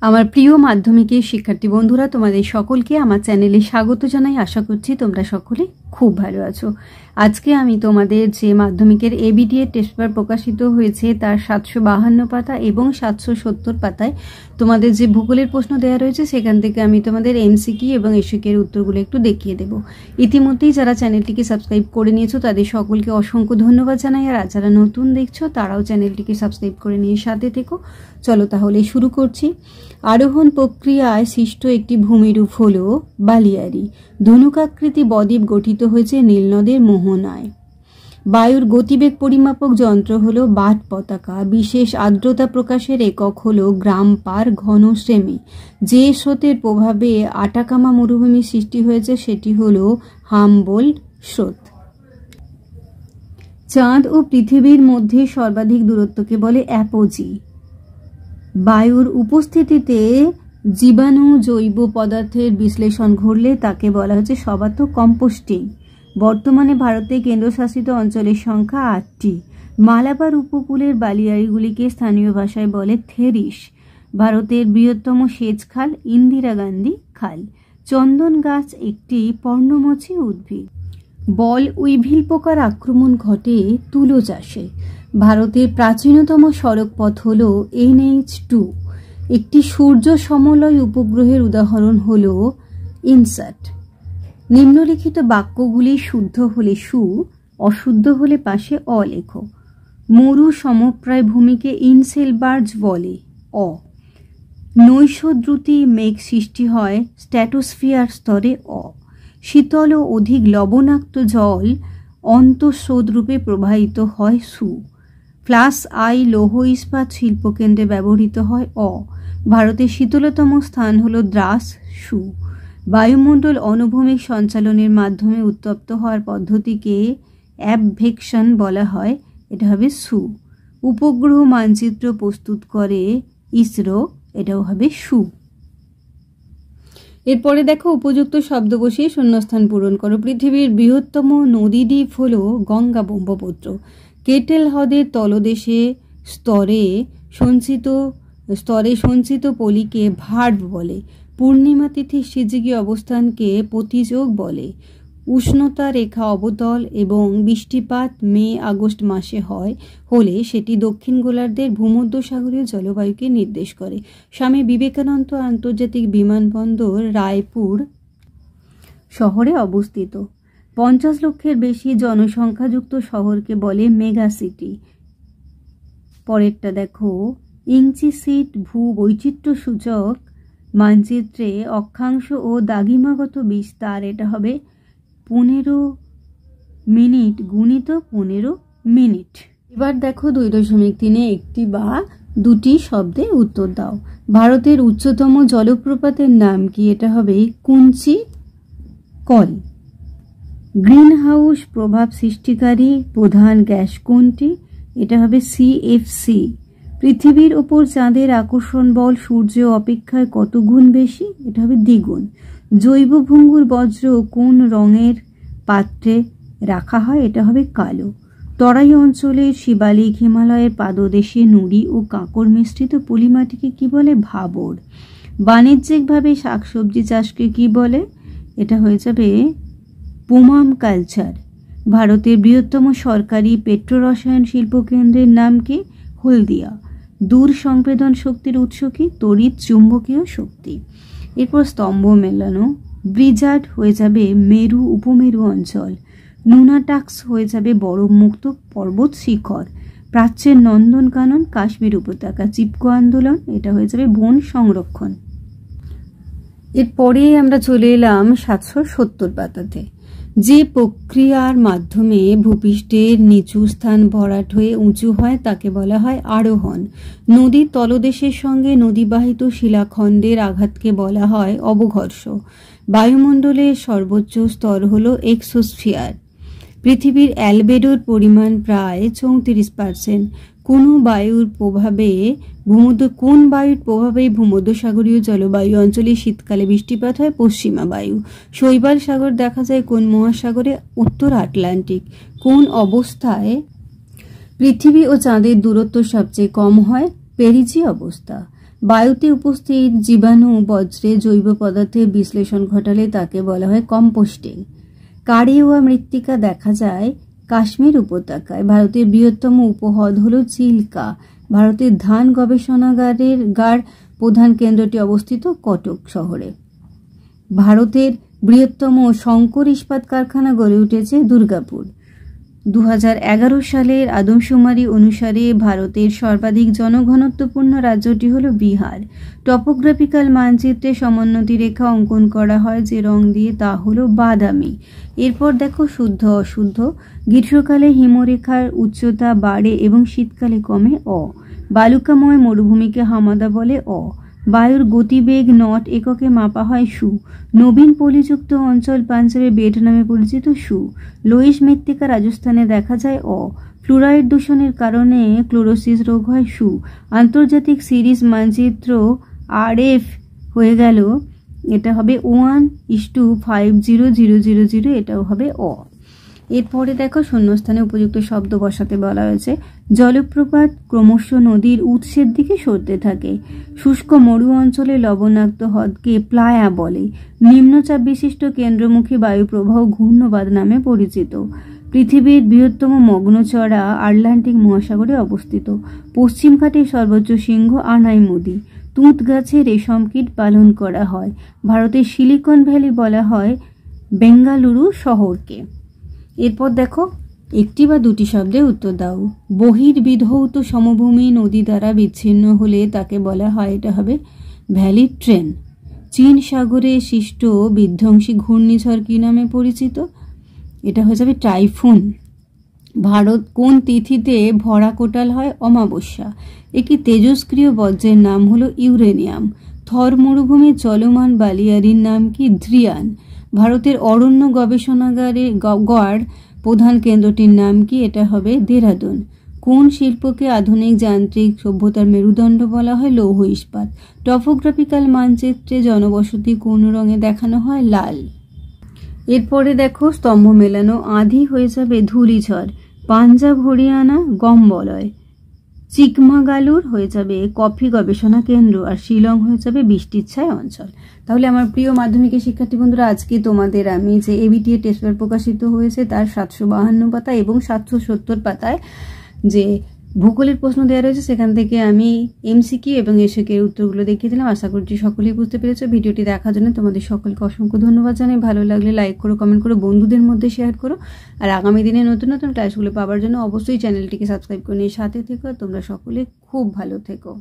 আমার প্রিয় মাধ্যমিকের শিক্ষার্থী বন্ধুরা, তোমাদের সকলকে আমার চ্যানেলে স্বাগত জানাই। আশা করছি তোমরা সকলে খুব ভালো আছো। আজকে আমি তোমাদের যে মাধ্যমিকের এবিটিএ টেস্ট পেপার প্রকাশিত হয়েছে তার 752 পাতা এবং 770 পাতায় তোমাদের যে ভূগোলের প্রশ্ন দেওয়া রয়েছে সেখান থেকে আমি তোমাদের এমসিকিউ এবং এসিকিউর উত্তরগুলো একটু দেখিয়ে দেব। ইতিমধ্যেই যারা চ্যানেলটিকে সাবস্ক্রাইব করে নিয়েছো তাদের সকলকে অসংখ্য ধন্যবাদ জানাই, আর যারা নতুন দেখছো তারাও চ্যানেলটিকে সাবস্ক্রাইব করে নিয়ে সাথে থেকো। চলো তাহলে শুরু করছি। আরোহণ প্রক্রিয়ায় সৃষ্ট একটি ভূমিরূপ হল বালিয়াড়ি। ধনুকাকৃতি বদ্বীপ গঠিত হয়েছে নীলনদের মোহনায়। বায়ুর গতিবেগ পরিমাপক যন্ত্র হল বাট পতাকা। বিশেষ আর্দ্রতা প্রকাশের একক হল গ্রাম পার ঘন সেমি। যে স্রোতের প্রভাবে আটাকামা মরুভূমি সৃষ্টি হয়েছে সেটি হল হামবোল্ট স্রোত। চাঁদ ও পৃথিবীর মধ্যে সর্বাধিক দূরত্বকে বলে অ্যাপোজি। বায়ুর উপস্থিতিতে জীবাণু জৈব পদার্থের বিশ্লেষণ ঘটলে তাকে বলা হচ্ছে সবাতো কম্পোস্টিং। বর্তমানে ভারতে কেন্দ্রশাসিত অঞ্চলের সংখ্যা 8টি। মালাবার উপকূলের বালিয়াড়িগুলিকে স্থানীয় ভাষায় বলে থেরিস। ভারতের বৃহত্তম সেচ খাল ইন্দিরা গান্ধী খাল। চন্দন গাছ একটি পর্ণমোচী উদ্ভিদ। বল উইভিল পোকার আক্রমণ ঘটে তুলো চাষে। ভারতের প্রাচীনতম সড়ক পথ হল NH2। একটি সূর্য সমলয় উপগ্রহের উদাহরণ হল ইনস্যাট। নিম্নলিখিত বাক্যগুলি শুদ্ধ হলে সু, অশুদ্ধ হলে পাশে অ লেখো। মরু সমপ্রায় ভূমিকে ইনসেলবার্জ বলে অ। নৈশদ্রুতি মেঘ সৃষ্টি হয় স্ট্র্যাটোস্ফিয়ার স্তরে অ। শীতল ও অধিক লবণাক্ত জল অন্তঃস্রোতরূপে প্রবাহিত হয় সু। ফ্লাস আই লৌহ ইস্পাত শিল্পকেন্দ্রে ব্যবহৃত হয় অ। ভারতের শীতলতম স্থান হল দ্রাস সু। বায়ুমণ্ডল অনুভূমিক সঞ্চালনের মাধ্যমে উত্তপ্ত হওয়ার পদ্ধতিকে অ্যাবভেকশন বলা হয়, এটা হবে সু। উপগ্রহ মানচিত্র প্রস্তুত করে ইসরো, এটাও হবে সু। এরপরে দেখো উপযুক্ত শব্দ বসিয়ে শূন্যস্থান পূরণ করো। পৃথিবীর বৃহত্তম নদীদ্বীপ হল গঙ্গা ব্রহ্মপুত্র। কেটেল হ্রদের তলদেশে স্তরে সঞ্চিত পলিকে ভার্ভ বলে। পূর্ণিমা তিথির সিজিকি অবস্থানকে পতিযোগ বলে। উষ্ণতা রেখা অবতল এবং বৃষ্টিপাত মে আগস্ট মাসে হলে সেটি দক্ষিণ গোলার্ধের ভূমধ্যসাগরীয় জলবায়ুকে নির্দেশ করে। স্বামী বিবেকানন্দ আন্তর্জাতিক বিমানবন্দর রায়পুর শহরে অবস্থিত। 50 লক্ষের বেশি জনসংখ্যাযুক্ত শহরকে বলে মেগা সিটি। পরেরটা দেখো, ইঞ্চিসিট ভূ বৈচিত্র্য সূচক মানচিত্রে অক্ষাংশ ও দাগিমাগত বিস্তার, এটা হবে 15 মিনিট গুণিত 15 মিনিট। এবার দেখো 2.3 একটি বা দুটি শব্দে উত্তর দাও। ভারতের উচ্চতম জলপ্রপাতের নাম কি? এটা হবে কুঞ্চি কল। গ্রিন হাউস প্রভাব সৃষ্টিকারী প্রধান গ্যাস কোনটি? এটা হবে CFC। পৃথিবীর ওপর চাঁদের আকর্ষণ বল সূর্য অপেক্ষায় কত গুণ বেশি? এটা হবে দ্বিগুণ। জৈব ভঙ্গুর বজ্র কোন রঙের পাত্রে রাখা হয়? এটা হবে কালো। তরাই অঞ্চলের শিবালিক হিমালয়ের পাদদেশে নুড়ি ও কাঁকড় মিশ্রিত পলিমাটিকে কি বলে? ভাবর। বাণিজ্যিকভাবে শাকসবজি চাষকে কি বলে? এটা হয়ে যাবে পোমাম কালচার। ভারতের বৃহত্তম সরকারি পেট্রোরসায়ন শিল্পকেন্দ্রের নাম কি? হলদিয়া। দূর সংবেদন শক্তির উৎস কি? তড়িৎ চুম্বকীয় শক্তি। এরপর স্তম্ভ মেলানো। ব্রিজার্ড হয়ে যাবে মেরু উপমেরু অঞ্চল। নুনাটাক্স হয়ে যাবে বরফমুক্ত পর্বত শিখর। প্রাচ্যের নন্দনকানন কাশ্মীর উপত্যকা। চিপকো আন্দোলন, এটা হয়ে যাবে বন সংরক্ষণ। এরপরে আমরা চলে এলাম 770 পাতাতে। যে প্রক্রিয়ার মাধ্যমে ভূপৃষ্ঠের নিচু স্থান ভরাট হয়ে উঁচু হয় তাকে বলা হয় আরোহণ। নদীর তলদেশের সঙ্গে নদীবাহিত শিলাখণ্ডের আঘাতকে বলা হয় অবঘর্ষ। বায়ুমণ্ডলের সর্বোচ্চ স্তর হল এক্সোস্ফিয়ার। পৃথিবীর অ্যালবেডোর পরিমাণ প্রায় 34%। কোন বায়ুর প্রভাবে ভূমধ্যসাগরীয় জলবায়ু অঞ্চলে শীতকালে বৃষ্টিপাত হয়? পশ্চিমা বায়ু। শৈবাল সাগর দেখা যায় কোন মহাসাগরে? উত্তর আটলান্টিক। কোন অবস্থায় পৃথিবী ও চাঁদের দূরত্ব সবচেয়ে কম হয়? পেরিজি অবস্থা। বায়ুতে উপস্থিত জীবাণু বজ্রে জৈব পদার্থের বিশ্লেষণ ঘটালে তাকে বলা হয় কম্পোস্টিং। কারিওয়া মৃত্তিকা দেখা যায় কাশ্মীর উপত্যকায়। ভারতের বৃহত্তম উপহ্রদ হল চিল্কা। ভারতের ধান গবেষণাগারের প্রধান কেন্দ্রটি অবস্থিত কটক শহরে। ভারতের বৃহত্তম শঙ্কর ইস্পাত কারখানা গড়ে উঠেছে দুর্গাপুর। 2011 সালের আদমশুমারি অনুসারে ভারতের সর্বাধিক জনঘনত্বপূর্ণ রাজ্যটি হল বিহার। টপোগ্রাফিক্যাল মানচিত্রে সমোন্নতি রেখা অঙ্কন করা হয় যে রং দিয়ে, তা হল বাদামি। এরপর দেখো শুদ্ধ অশুদ্ধ। গ্রীষ্মকালে হিমরেখার উচ্চতা বাড়ে এবং শীতকালে কমে। বালুকাময় মরুভূমিকে হামাদা বলে। বায়ুর গতিবেগ নট এককে মাপা হয় সু। নবীন পলিযুক্ত অঞ্চল পাঞ্জাবে বেড নামে পরিচিত সু। লোয়েস মৃত্তিকা রাজস্থানে দেখা যায়। ফ্লুরাইড দূষণের কারণে ক্লোরোসিস রোগ হয় সু। আন্তর্জাতিক সিরিজ মানচিত্র RF হয়ে গেল, এটা হবে 1:50,000, এটাও হবে এরপরে দেখো শূন্যস্থানে উপযুক্ত শব্দ বসাতে বলা হয়েছে। জলপ্রপাত ক্রমশ নদীর উৎসের দিকে সরতে থাকে। শুষ্ক মরু অঞ্চলে লবণাক্ত হ্রদকে প্লায়া বলে। নিম্নচাপ বিশিষ্ট কেন্দ্রমুখী বায়ুপ্রবাহ ঘূর্ণবাদ নামে পরিচিত। পৃথিবীর বৃহত্তম মগ্নচড়া আটলান্টিক মহাসাগরে অবস্থিত। পশ্চিম ঘাটের সর্বোচ্চ শৃঙ্গ আনাইমুদি। তুঁত গাছে রেশম কীট পালন করা হয়। ভারতের সিলিকন ভ্যালি বলা হয় বেঙ্গালুরু শহরকে। এরপর দেখো একটি বা দুটি শব্দে উত্তর দাও। বহির্বিধৌত সমভূমি নদী দ্বারা বিচ্ছিন্ন হলে তাকে বলা হয়, এটা হবে ভ্যালি ট্রেন। চীন সাগরে সৃষ্ট বিধ্বংসী ঘূর্ণিঝড় কি নামে পরিচিত? এটা হয়ে যাবে টাইফুন। ভারত কোন তিথিতে ভরা কোটাল হয়? অমাবস্যা। একটি তেজস্ক্রিয় বজ্রের নাম হলো ইউরেনিয়াম। থর মরুভূমির চলমান বালিয়ারির নাম কি? ধ্রিয়ান। ভারতের অরণ্য গবেষণাগারের প্রধান কেন্দ্রটির নাম কি? এটা হবে দেরাদুন। কোন শিল্পকে আধুনিক যান্ত্রিক সভ্যতার মেরুদণ্ড বলা হয়? লৌহ ইস্পাত। টপোগ্রাফিক্যাল মানচিত্রে জনবসতি কোন রঙে দেখানো হয়? লাল। এরপরে দেখো স্তম্ভ মেলানো। আঁধি হয়ে যাবে ধূলিঝড়। পাঞ্জাব হরিয়ানা গম বলয়। চিকমাগালুর হয়ে যাবে কফি গবেষণা কেন্দ্র। আর শিলং হয়ে যাবে বৃষ্টির ছায় অঞ্চল। তাহলে আমার প্রিয় মাধ্যমিকের শিক্ষার্থী বন্ধুরা, আজকে তোমাদের আমি যে ABTA টেস্ট পেপার প্রকাশিত হয়েছে তার 752 পাতা এবং 770 পাতায় যে ভূগোলের প্রশ্ন দেওয়া রয়েছে সেখান থেকে আমি MCQ এবং SQ এর উত্তরগুলো দেখিয়ে দিলাম। আশা করছি সকলেই বুঝতে পেরেছো। ভিডিওটি দেখার জন্য তোমাদের সকলকে অসংখ্য ধন্যবাদ জানাই। ভালো লাগলে লাইক করো, কমেন্ট করো, বন্ধুদের মধ্যে শেয়ার করো। আর আগামী দিনে নতুন নতুন ক্লাসগুলো পাওয়ার জন্য অবশ্যই চ্যানেলটিকে সাবস্ক্রাইব করে নিয়ে সাথে থেকো। তোমরা সকলে খুব ভালো থেকো।